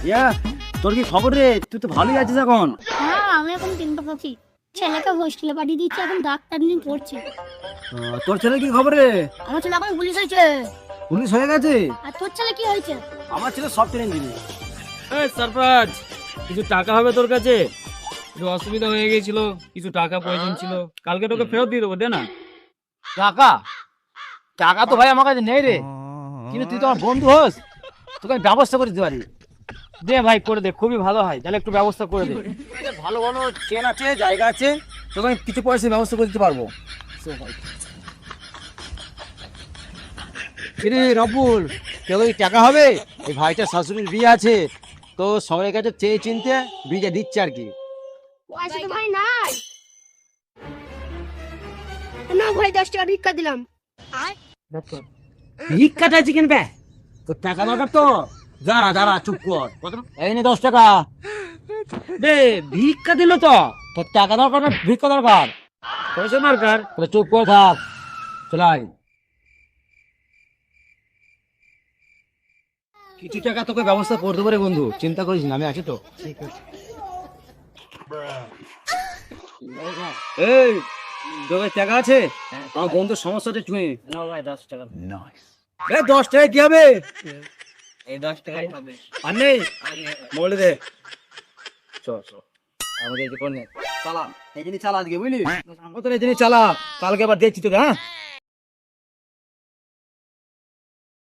ইয়া, তোর কি খবর রে? তুই তো ভালোই আছিস এখন। হ্যাঁ, আমি এখন চিন্তা করছি, ছেলেকে হোস্টেলে পাঠিয়ে দিচ্ছি, এখন ডাক্তার নিয়ে পড়ছে। তোর ছেলের কি খবর রে? আমার ছেলে এখন পুলিশ হয়েছে। পুলিশ হয়ে গেছে? আর তোর ছেলে কি হয়েছে? আমার ছেলে সফটওয়্যার ইঞ্জিনিয়ার। এই সারফরাজ, কিছু টাকা হবে তোর কাছে? একটু অসুবিধা হয়ে গেছিল, কিছু টাকা প্রয়োজন ছিল, কালকে তোকে ফেরত দিয়ে দেবো, দে না। টাকা? টাকা তো ভাই আমার কাছে নেই রে, কিন্তু তুই তো আমার বন্ধু হোস, তোকে আমি ব্যবস্থা করে দিতে পারি। দে ভাই, করে দে, খুবই ভালো হয়, তাহলে একটু ব্যবস্থা করে দে। ভালো ভালো চেন আছে, জায়গা আছে, তোকে আমি কিছু পয়সা ব্যবস্থা করে দিতে পারবো। কিরে রবুল, কেউ এই টাকা হবে? এই ভাইটার শাশুড়ির বিয়ে আছে, তো সবাই কাছে চেয়ে চিনতে বিয়ে দিচ্ছে আর কি। পয়সা তো ভাই নাই। না ভাই, 10 টাকা ভিক্ষা দিলাম। ভিক্ষা চাইছি কিনবে? তোর টাকা দরকার তো, দাঁড়া দাঁড়া চুপ কর। এই নে 10 টাকা দে। ভিক্ষা দিল তো, তোর টাকা দরকার না ভিক্ষা দরকার? পয়সা দরকার। তাহলে চুপ করে থাক, চলাই। কিছু টাকা তোকে ব্যবস্থা করে দেবো রে বন্ধু, চিন্তা করিস না, আমি আছি তো। এই, তোর কাছে টাকা আছে? আমার বন্ধুর সমস্যাটা শুনে। না ভাই, 10 টাকা। 10 টাকায় কি হবে? এই 10 টাকাই হবে। আর নেই? বলে দে। চল চল, আমাদের এই যে কোন চালা, এই জিনিস চালা আজকে বুঝলি? আমার তো এই জিনিস চালা, কালকে আবার দেখছি তোকে। হ্যাঁ।